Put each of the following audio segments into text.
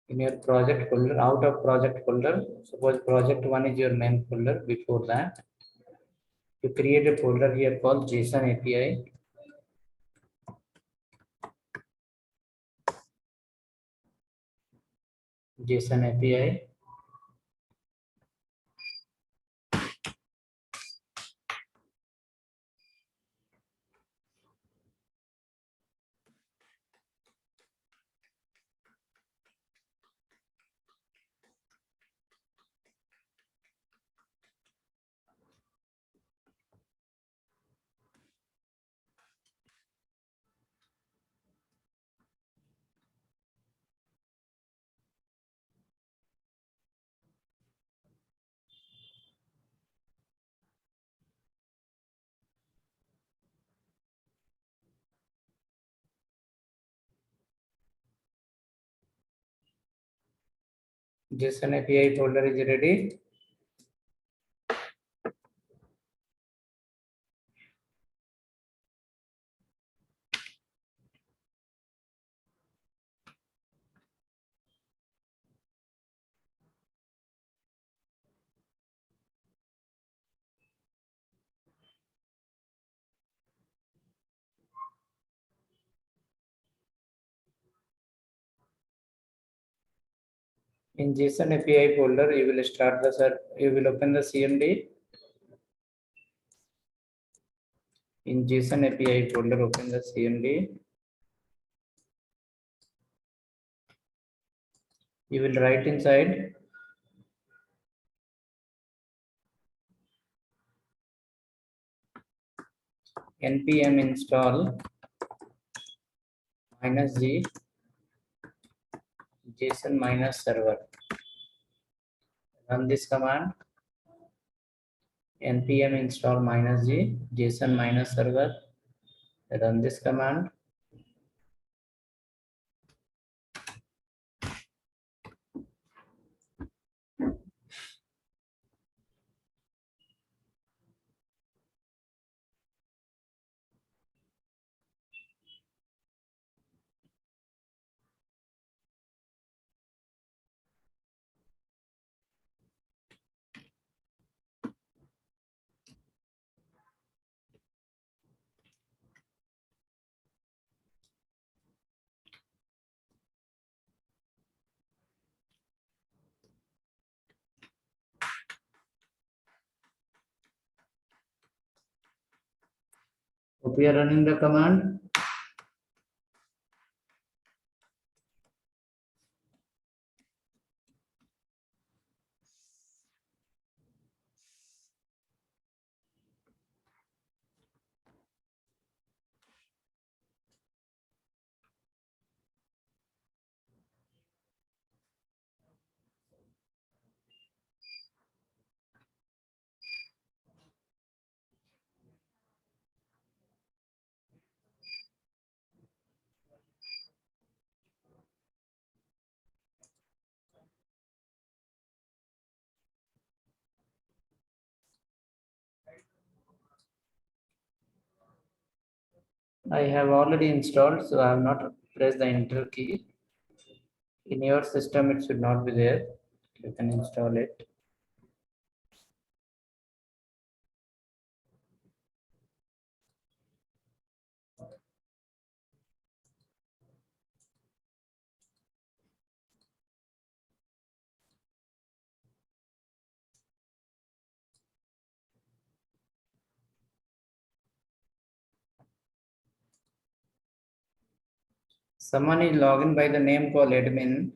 in your project folder, out of project folder, suppose project 1 is your main folder. Before that, you create a folder here called JSON API. JSON API. JSON API folder is ready. In JSON API folder, you will start you will open the CMD. In JSON API folder, open the CMD. You will write inside npm install -g JSON -server. Run this command. npm install -g JSON -server. Run this command. Hope we are running the command. I have already installed, so I have not pressed the enter key. In your system, it should not be there. You can install it. Someone is logged in by the name called admin.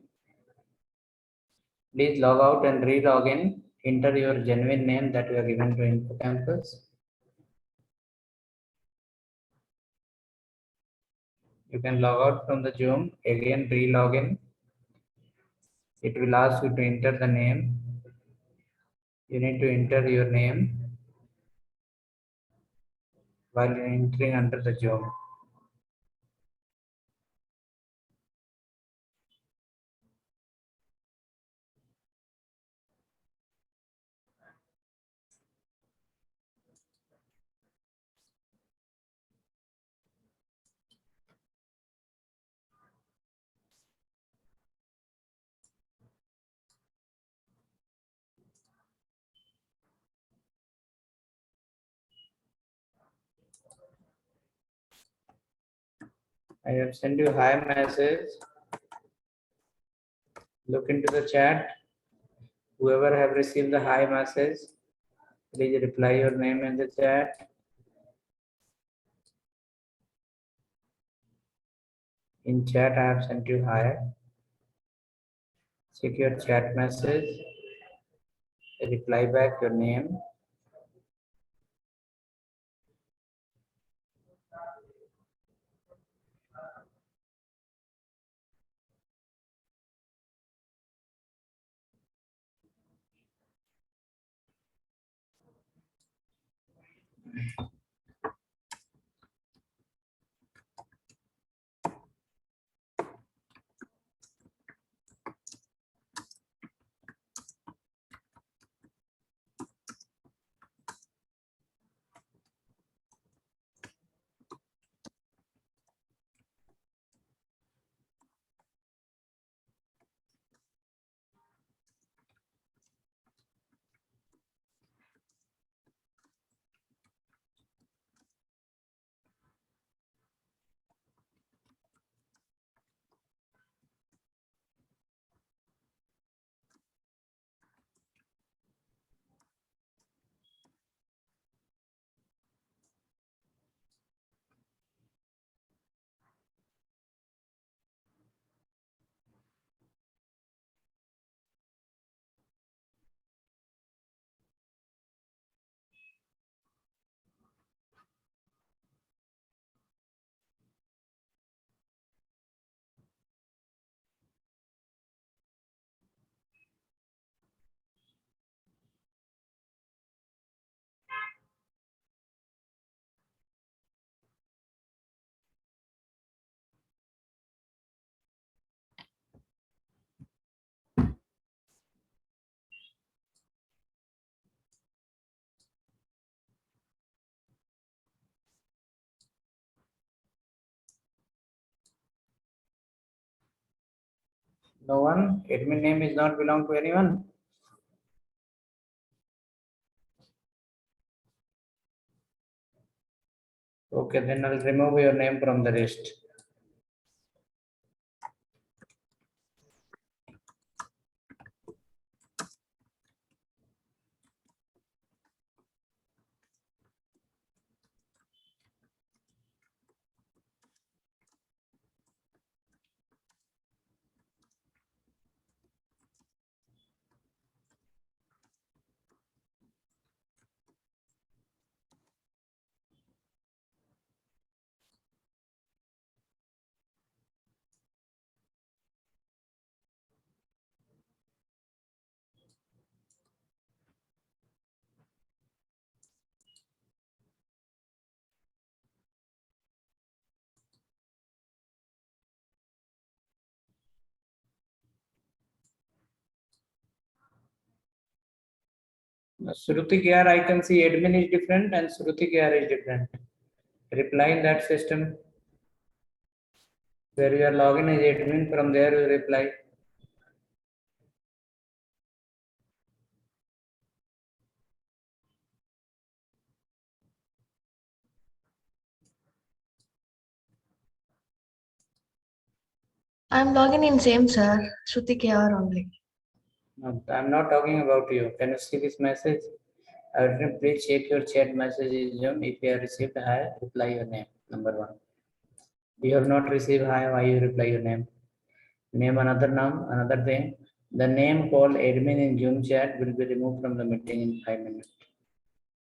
Please log out and re-log in. Enter your genuine name that you are given to InfoCampus. You can log out from the Zoom, again re-log in. It will ask you to enter the name. You need to enter your name while entering under the Zoom. I have sent you hi message. Look into the chat. Whoever have received the hi message, please reply your name in the chat. In chat, I have sent you hi. Check your chat message. Reply back your name. No one? Admin name is not belong to anyone? Okay, then I'll remove your name from the list. Shruti KR, I can see admin is different and Shruti KR is different. Reply in that system. Where you are logging as admin, from there you reply. I'm logging in same, sir. Shruti KR only. No, I'm not talking about you. Can you see this message? I would say, please check your chat messages. If you have received hi, reply your name. Number one. You have not received hi, why you reply your name? Name another name, another thing. The name called admin in Zoom chat will be removed from the meeting in 5 minutes.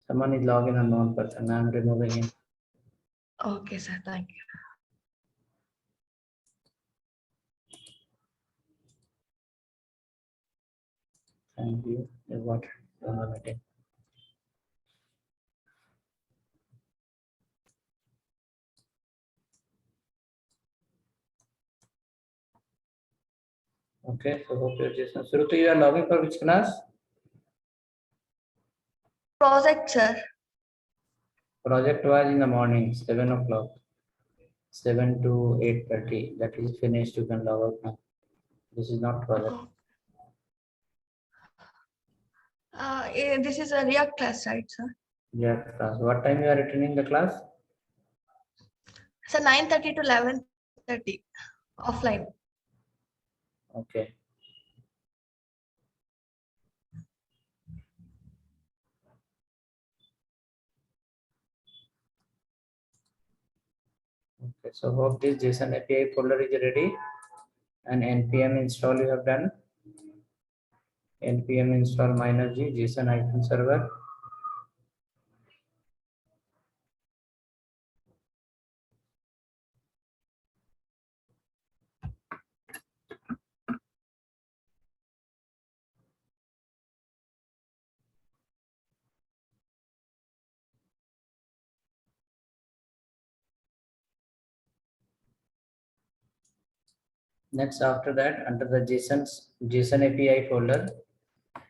Someone is logging unknown person. I'm removing him. Okay, sir. Thank you. Thank you. You got it from the meeting. Okay, so hope you're just Shruti, you are logging for which class? Project, sir. Project was in the morning, 7 o'clock. 7 to 8:30. That is finished. You can log out now. This is not project. This is a React class, right, sir? Yeah, class. What time you are attending the class? So 9:30 to 11:30. 5:30. Offline. Okay. Okay, so hope this JSON API folder is ready and npm install you have done. Npm install -g JSON server. Next, after that, under the JSON API folder,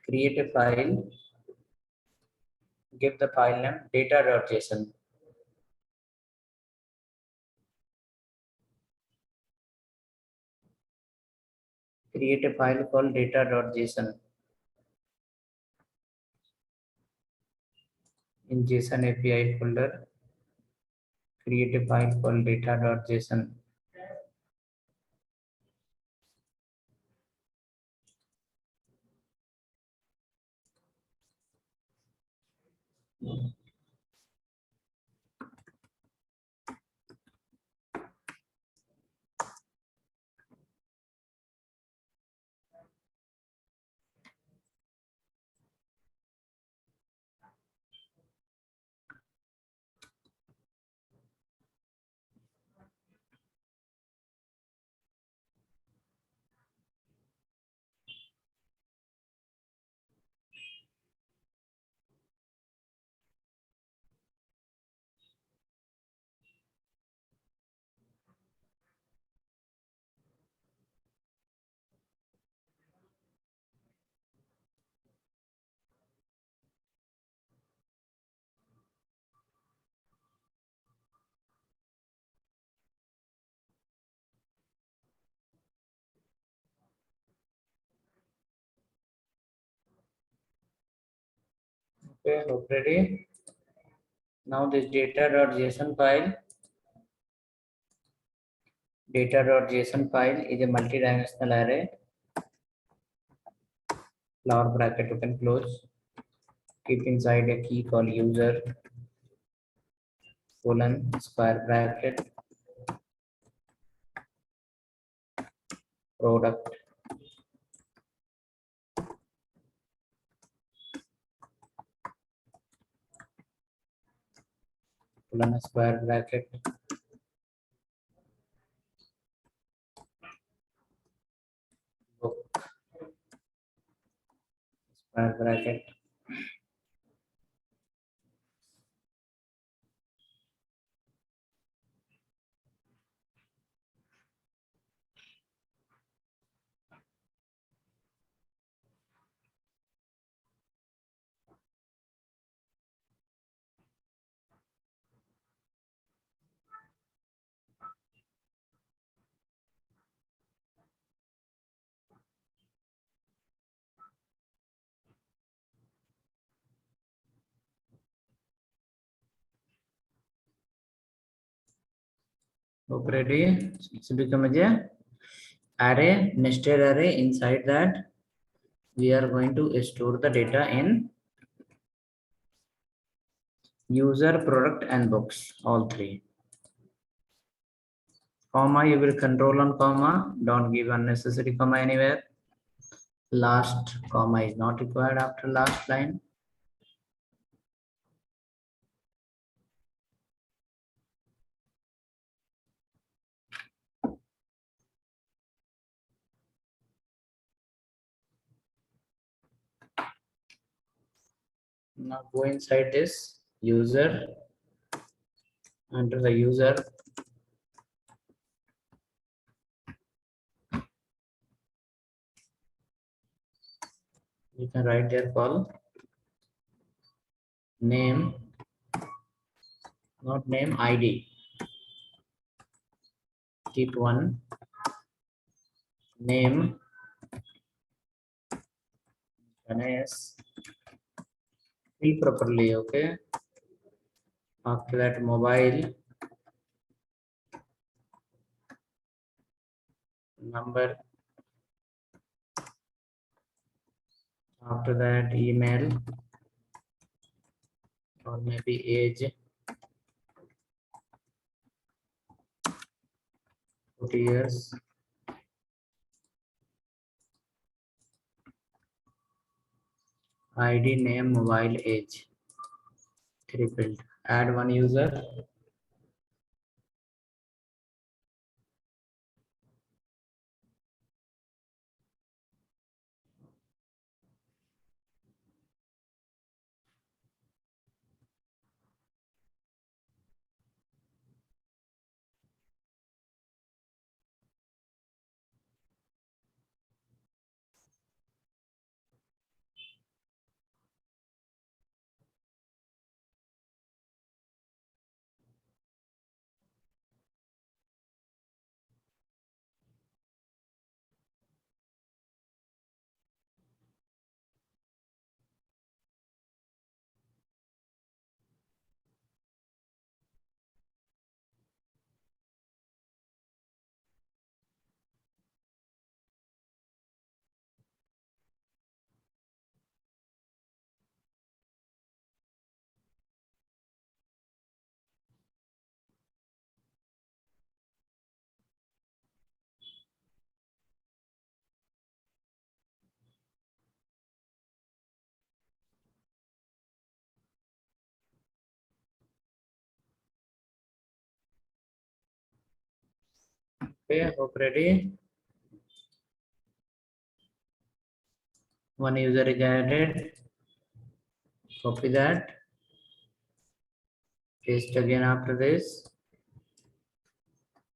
create a file. Give the file name data.json. Create a file called data.json. In JSON API folder, create a file called data.json. Okay, hope ready. Now this data.json file is a multi-dimensional array. Flower bracket you can close. Keep inside a key called user colon square bracket product colon square bracket book square bracket. Hope ready. It's become a array, nested array. Inside that, we are going to store the data in user, product, and books, all three. Comma, you will control on comma. Don't give unnecessary comma anywhere. Last comma is not required after last line. Now go inside this user. Under the user, you can write there call name, not name, ID. Keep one name, Ganesh. Fill properly, okay. After that, mobile, number, after that email, or maybe age 40 years, ID, name, mobile, age, 3 field. Add one user. Okay, hope ready. One user is added. Copy that. Paste again after this.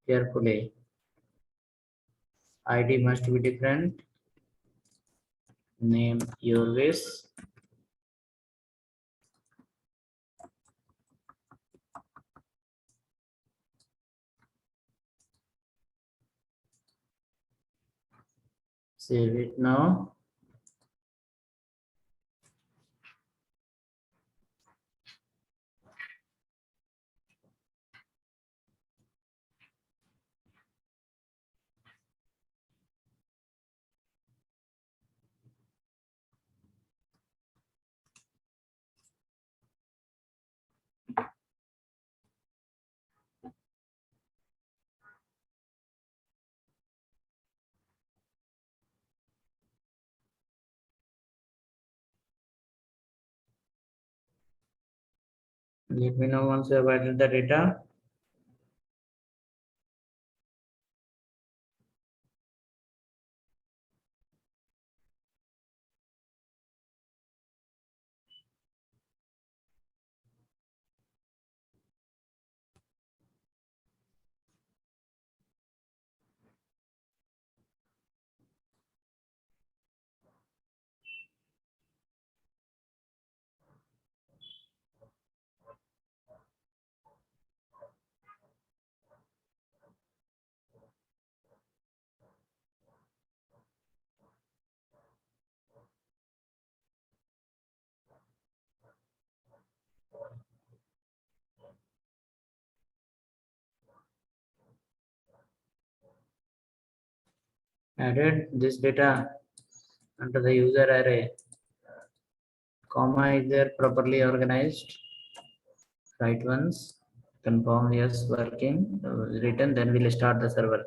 Carefully. ID must be different. Name your wish. Save it now. Let me know once you have added the data. Added this data under the user array. Comma is there properly organized. Right ones. Confirm yes working. Written, then we'll start the server.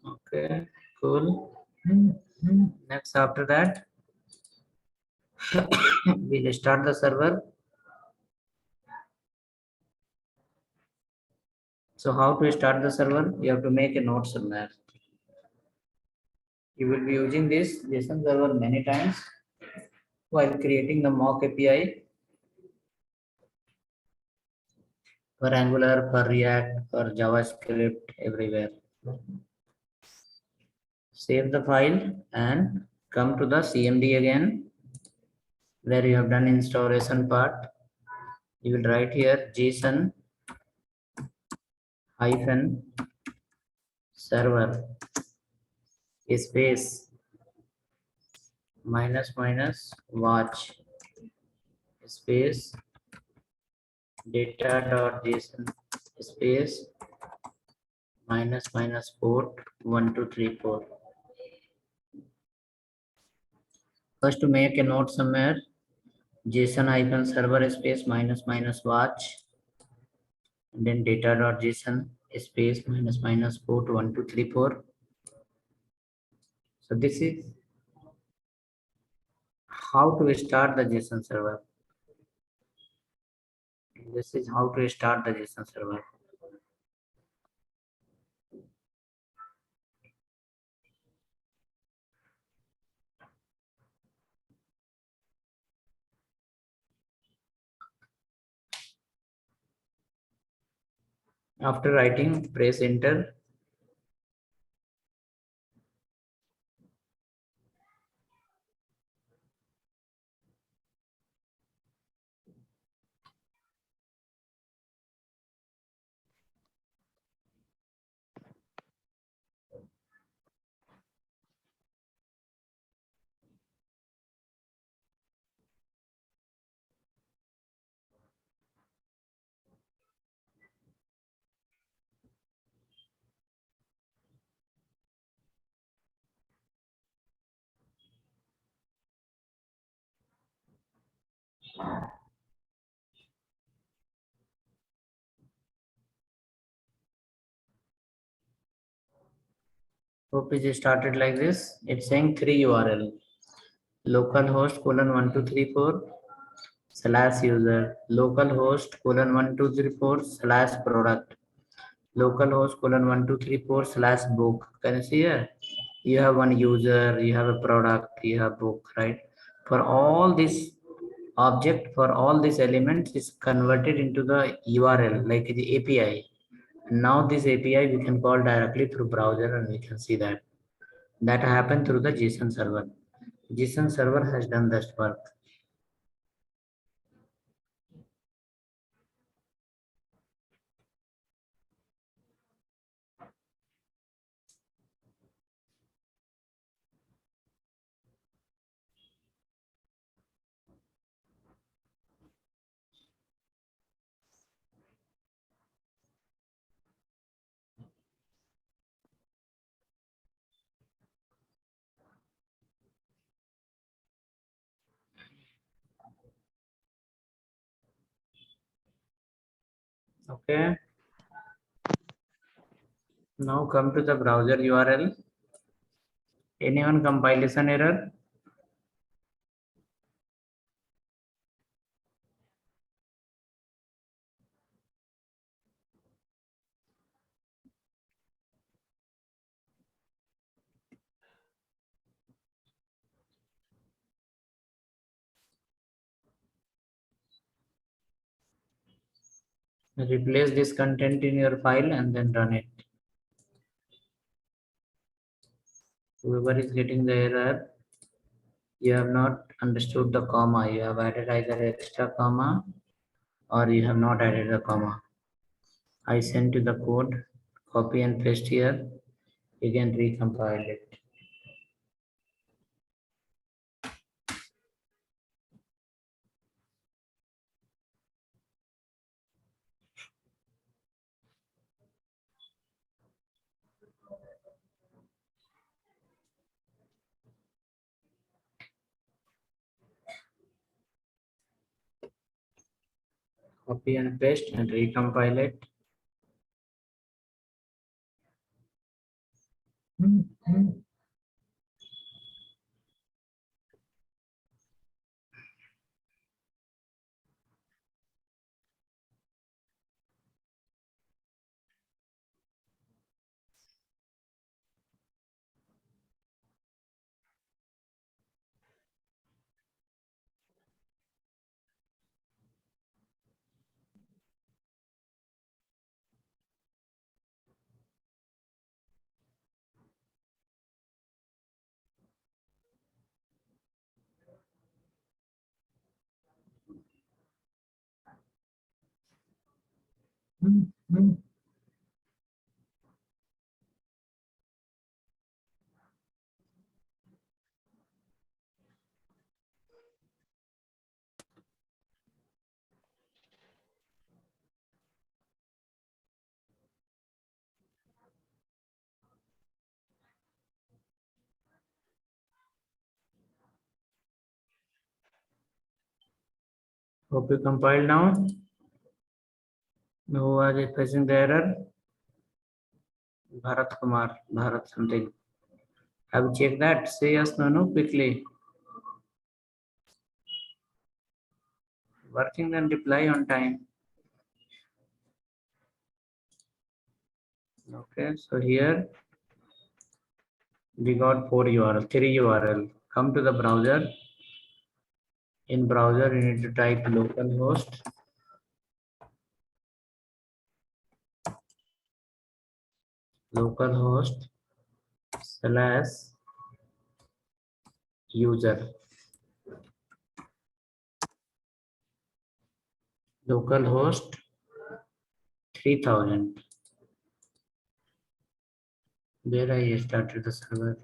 Okay, cool. Next, after that, we'll start the server. So how to start the server? You have to make a note somewhere. You will be using this JSON server many times while creating the mock API for Angular, for React, for JavaScript, everywhere. Save the file and come to the CMD again, where you have done installation part. You will write here JSON hyphen server space minus watch space data.json space minus port 1234. First, to make a note somewhere, JSON hyphen server space minus watch, and then data.json space minus port 1234. So this is how to start the JSON server. This is how to start the JSON server. After writing, press enter. Hope is started like this. It's saying 3 URL. Localhost :1234 slash user, localhost :1234 slash product, localhost :1234 slash book. Can you see here? You have one user, you have a product, you have book, right? For all this object, for all these elements is converted into the URL, like the API. Now this API we can call directly through browser, and we can see that happened through the JSON server. JSON server has done this work. Okay. Now come to the browser URL. Anyone compilation error? Replace this content in your file and then run it. Whoever is getting the error, you have not understood the comma. You have added either extra comma or you have not added the comma. I sent you the code, copy and paste here. You can recompile it. Copy and paste and recompile it. Hope you compiled now. Who was facing the error? Bharat Kumar, Bharat something. Have you checked that? Say yes, no, quickly. Working, then reply on time. Okay, so here we got 3 URL. Come to the browser. In browser, you need to type localhost. Localhost / user. Localhost 3000. Where I started the server.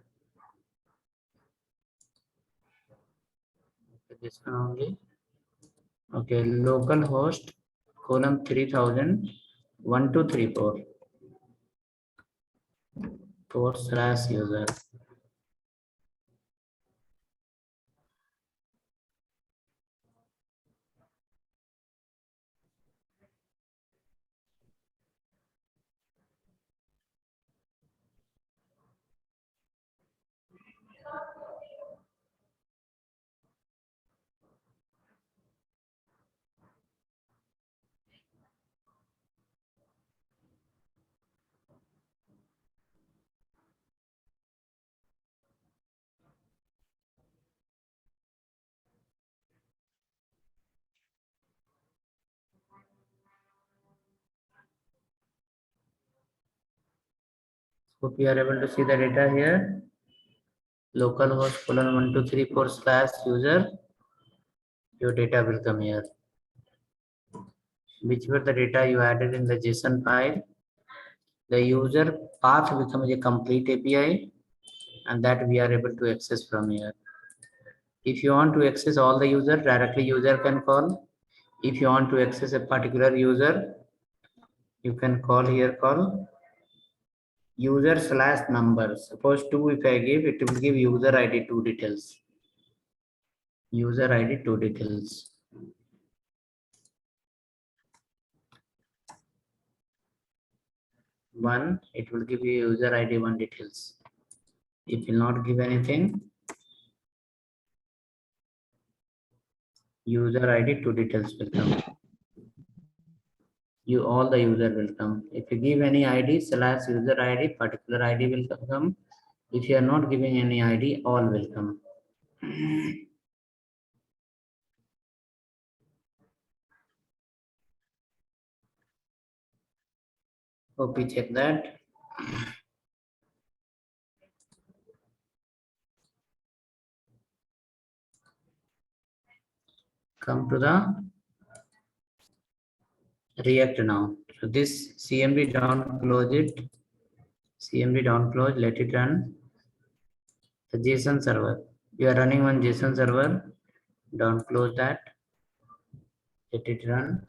Okay, this one only. Okay, localhost column 3000 1234 /user. Hope you are able to see the data here. Localhost colon 1234 /user. Your data will come here. Whichever the data you added in the JSON file, the user path becomes a complete API, and that we are able to access from here. If you want to access all the user, directly user can call. If you want to access a particular user, you can call here, call user / number. Suppose 2 if I give, it will give user ID 2 details. User ID 2 details. 1, it will give you user ID 1 details. It will not give anything. User ID 2 details will come. All the user will come. If you give any ID / user ID, particular ID will come. If you are not giving any ID, all will come. Hope you check that. Come to the React now. So this CMD don't close it. CMD don't close, let it run. The JSON server. You are running on JSON server. Don't close that. Let it run.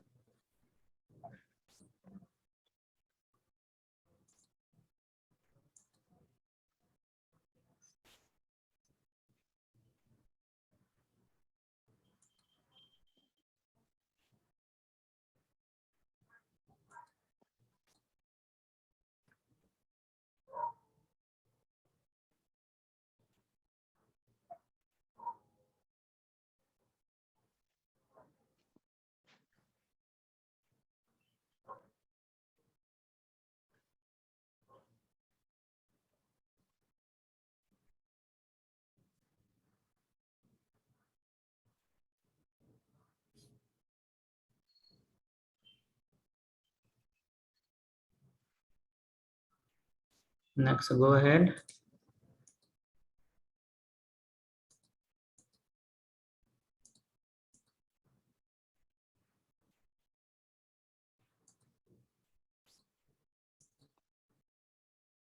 Next, go ahead.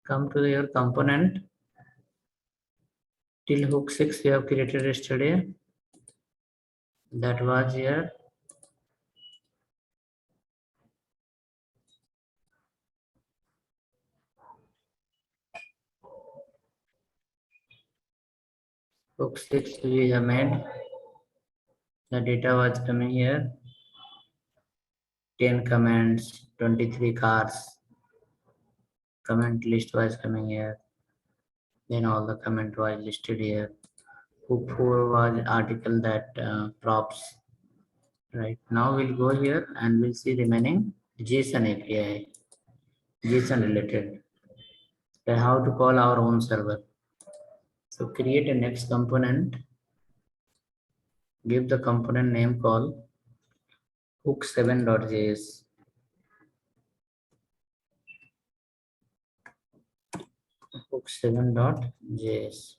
Come to your component. Till hook 6 we have created yesterday. That was here. Hook 6 we have made. The data was coming here. 10 comments, 23 cars. Comment list was coming here. Then all the comment was listed here. Hook 4 was article that props. Right now we'll go here and we'll see remaining JSON API, JSON related. Then how to call our own server. So create a next component. Give the component name call hook7.js. Hook7.js.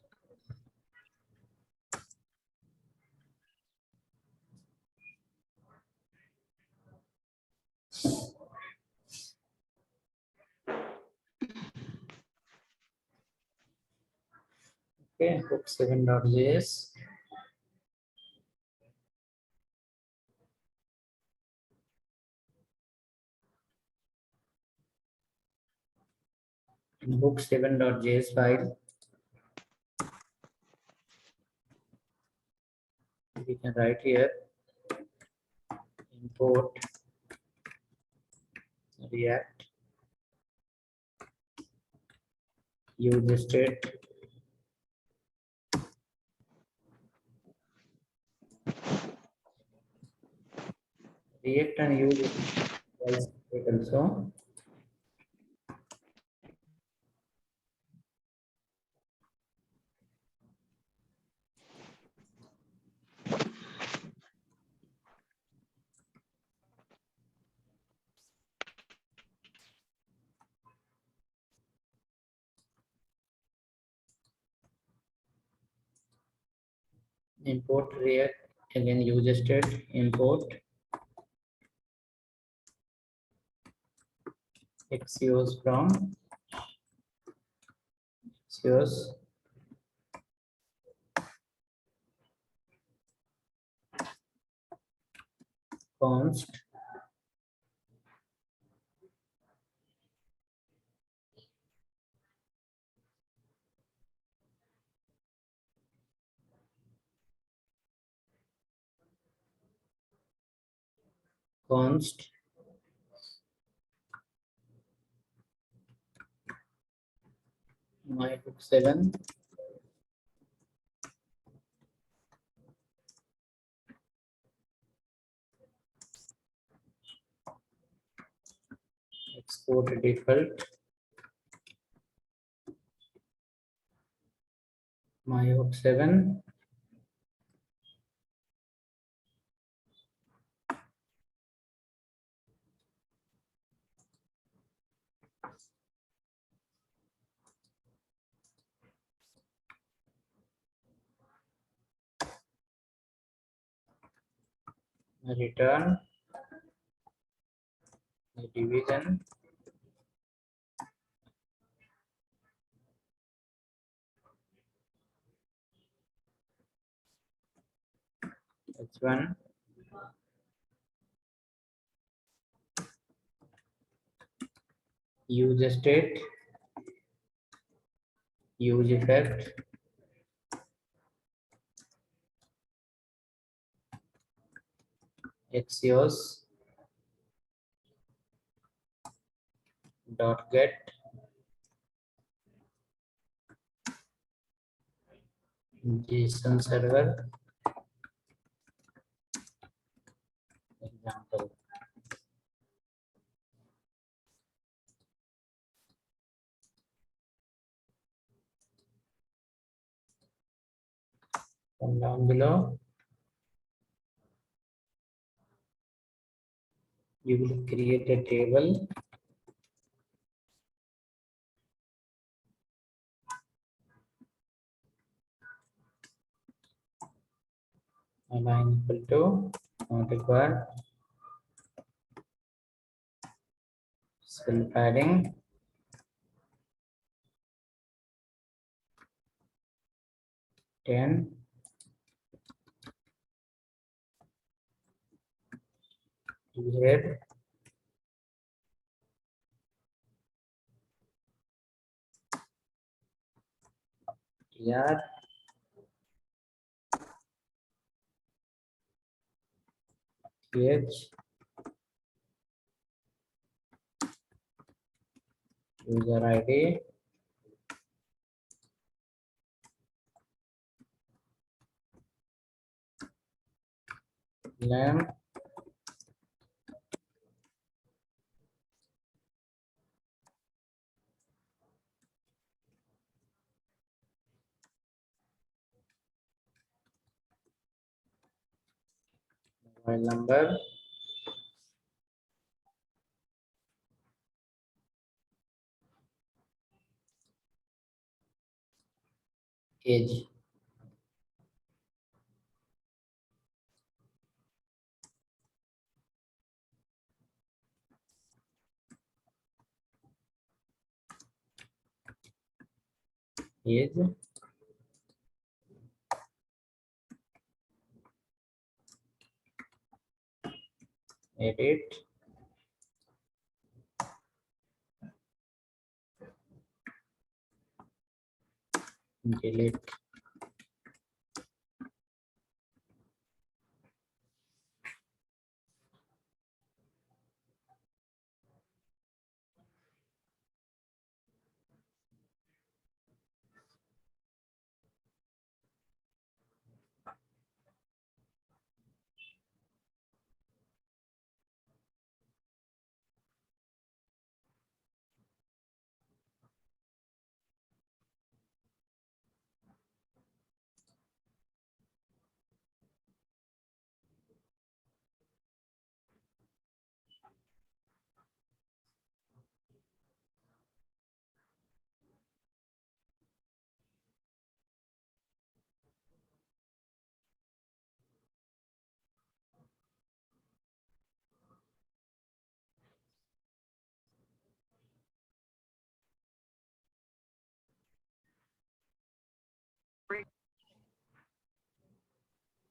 Okay, hook7.js. In hook7.js file, we can write here import React use state React and use state also. Import React, again use state import Axios from Axios const const my hook7 export default my hook7 return the division h1 use state use effect Axios dot get JSON server example. Come down below. You will create a table align equal to not required self padding 10 head tr th user id lam mobile number age. Age, edit, delete.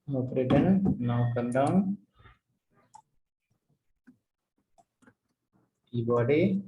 Written. Now come down. Body.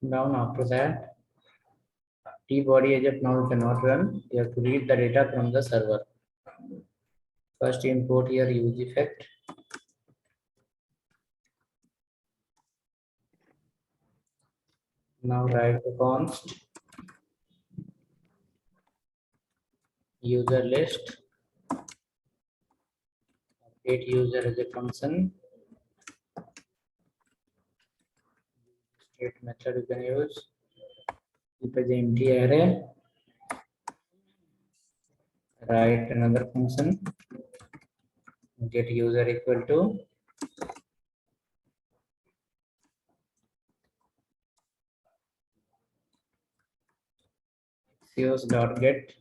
Down after that. Body as of now cannot run. You have to read the data from the server. First import here use effect. Now write the const user list. Update user as a function. State method you can use. Keep as an empty array. Write another function. Get user equal to axios.get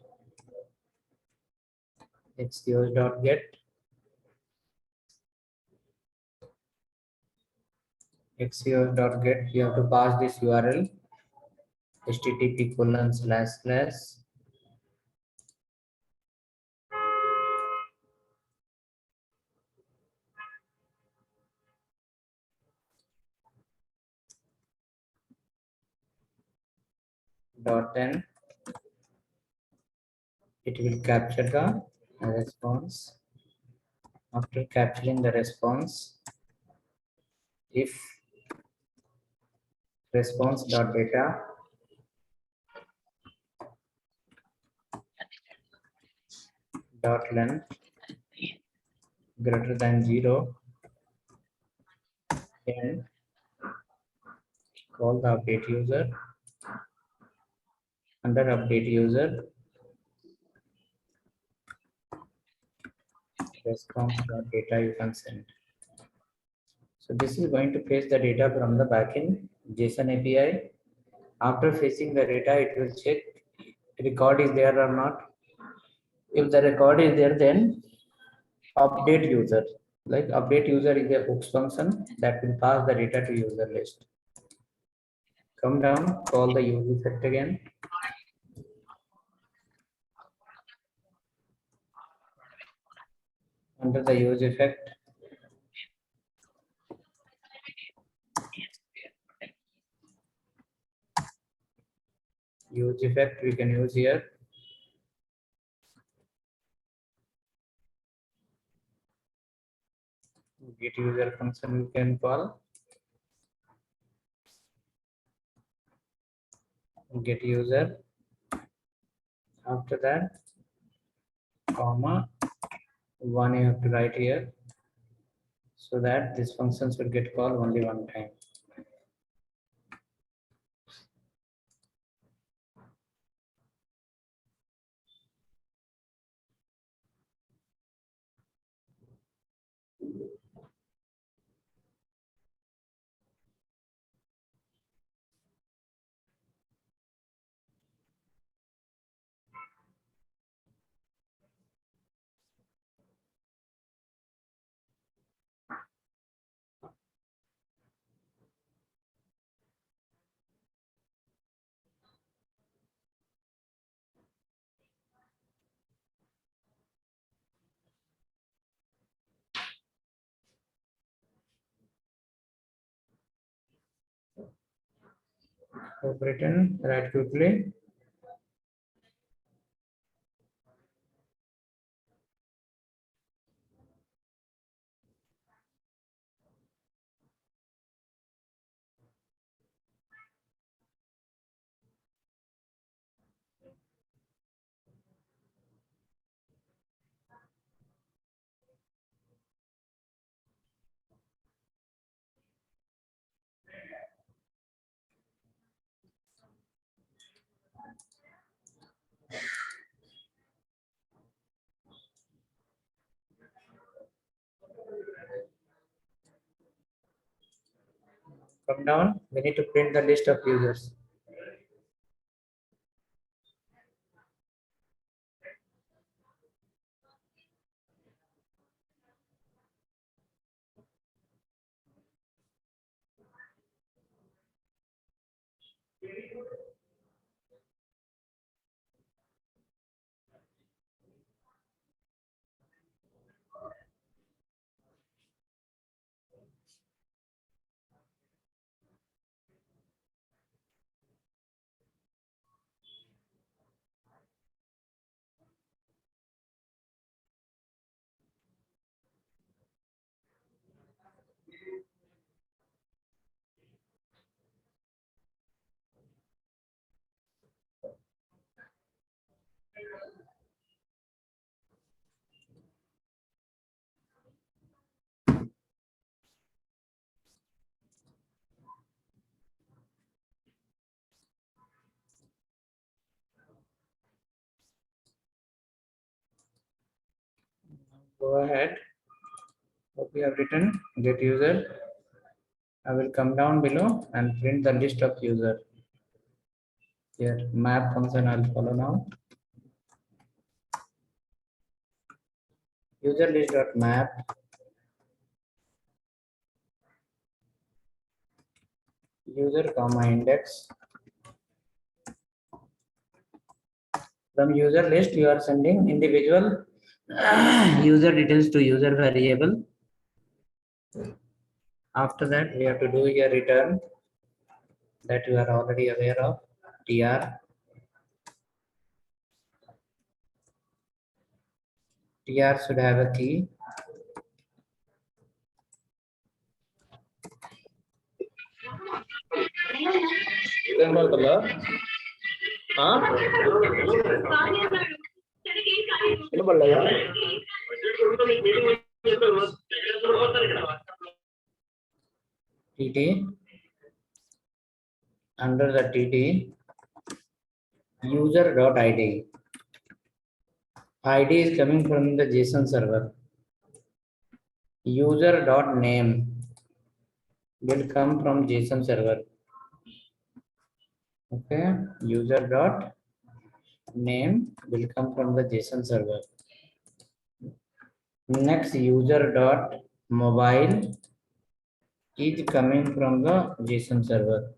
axios.get axios.get. You have to pass this URL http:// .n. It will capture the response. After capturing the response, if response.data .length greater than 0, then call the update user under update user, response.data you can send. So this is going to fetch the data from the backend JSON API. After fetching the data, it will check record is there or not. If the record is there, then update user. Like update user is a hooks function that will pass the data to user list. Come down, call the use effect again. Under the use effect, we can use here. Get user function you can call. Get user. After that, comma, one you have to write here so that this function should get called only one time. So written, write quickly. Come down, we need to print the list of users. Go ahead. What we have written, get user. I will come down below and print the list of user. Here, map function I'll follow now. User list dot map. User comma index. From user list, you are sending individual user details to user variable. After that, we have to do a return that you are already aware of. Tr. Tr should have a key. TT. Under the TT, user.id. ID is coming from the JSON server. User.name will come from JSON server. Okay, user.name will come from the JSON server. Next, user.mobile is coming from the JSON server.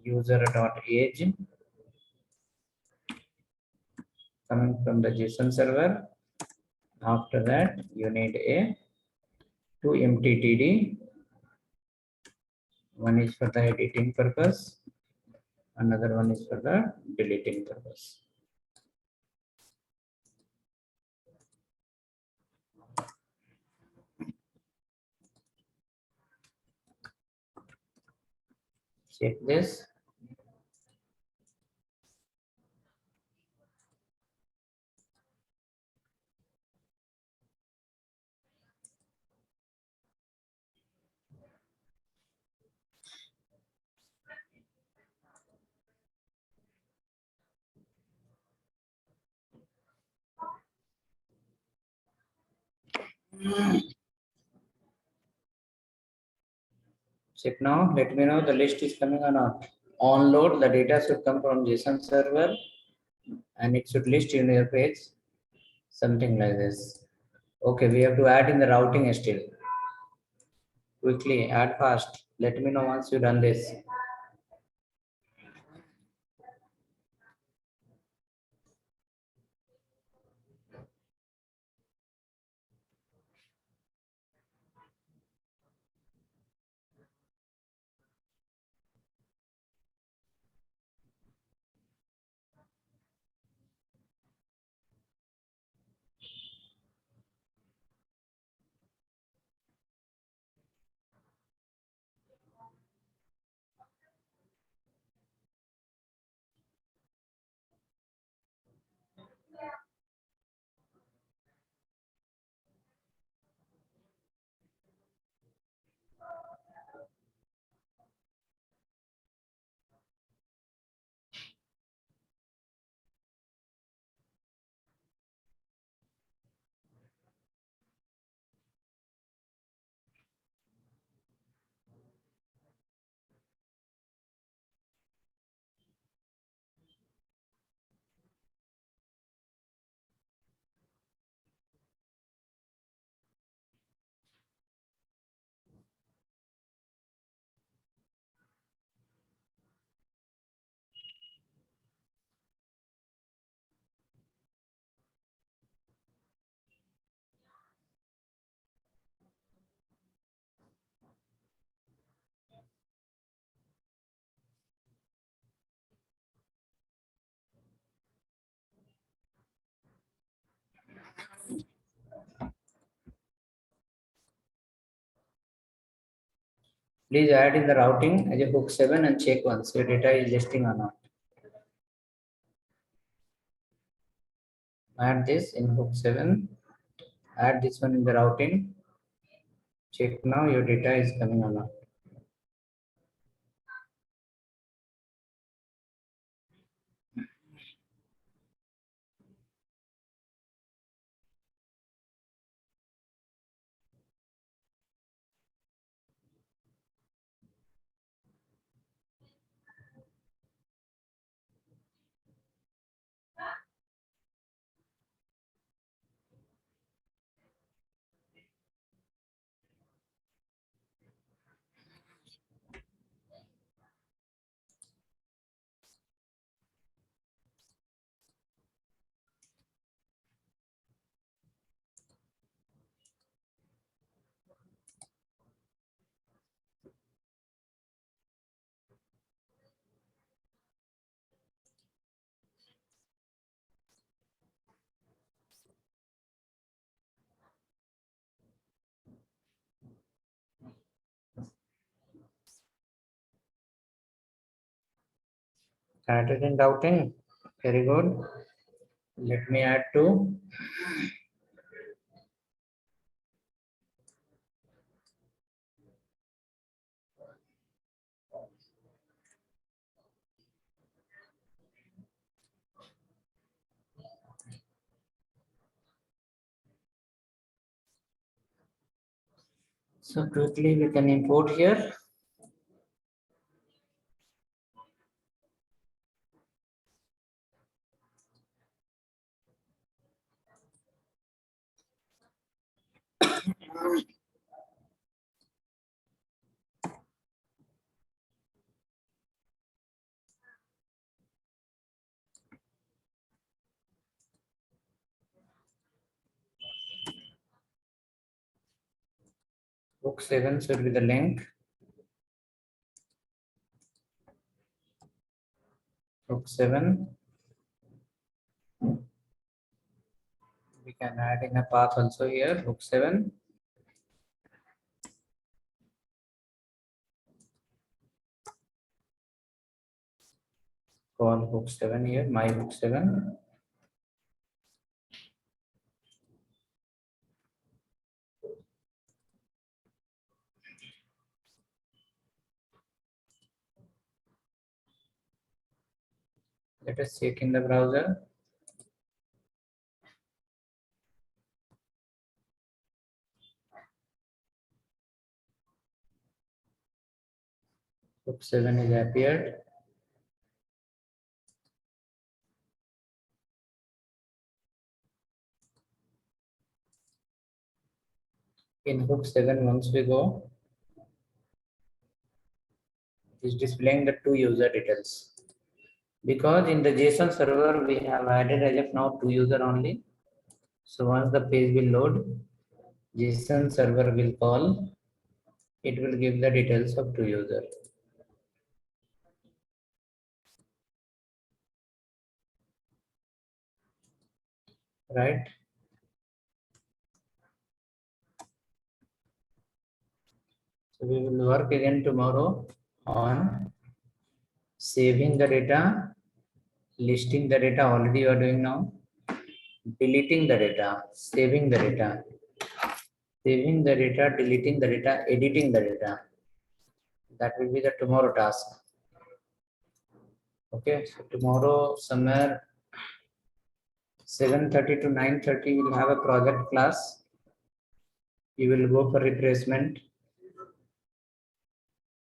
User.age coming from the JSON server. After that, you need a two MTTD. One is for the editing purpose, another one is for the deleting purpose. Check this. Check now. Let me know the list is coming or not. On load, the data should come from JSON server and it should list in your page. Something like this. Okay, we have to add in the routing still. Quickly, add fast. Let me know once you done this. Please add in the routing as a hook 7 and check once your data is listing or not. Add this in hook 7. Add this one in the routing. Check now your data is coming or not. Added in routing. Very good. Let me add to So quickly we can import here. Book 7 should be the link. Book 7. We can add in a path also here. Book 7. Call book 7 here. My book 7. Let us check in the browser. Book 7 is appeared. In book 7, once we go, it is displaying the two user details. Because in the JSON server, we have added as of now 2 user only. So once the page will load, JSON server will call. It will give the details of 2 user. Right? So we will work again tomorrow on saving the data, listing the data, already you are doing now, deleting the data, saving the data, deleting the data, editing the data. That will be the tomorrow task. Okay, so tomorrow somewhere 7:30 to 9:30 we'll have a project class. You will go for refreshment.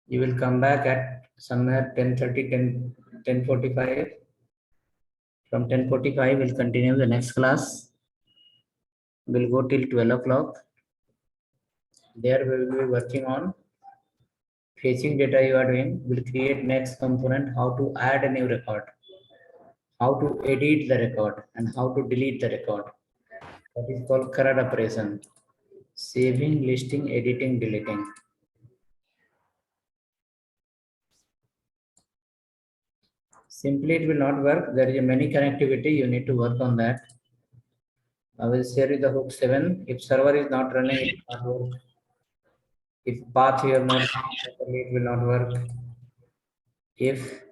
You will come back at somewhere 10:30, 10:45. From 10:45 we'll continue the next class. We'll go till 12 o'clock. There we will be working on fetching data you are doing. We'll create next component, how to add a new record, how to edit the record, and how to delete the record. That is called CRUD operation. Saving, listing, editing, deleting. Simply it will not work. There is a many connectivity. You need to work on that. I will share you the hook 7. If server is not running, it will not work. If path you have not properly, it will not work. If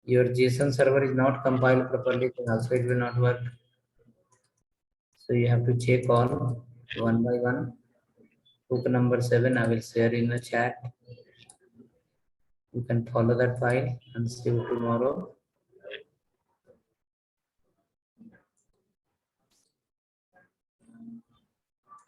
your JSON server is not compiled properly, then also it will not work. So you have to check all one by one. Hook number 7, I will share in the chat. You can follow that file and see you tomorrow.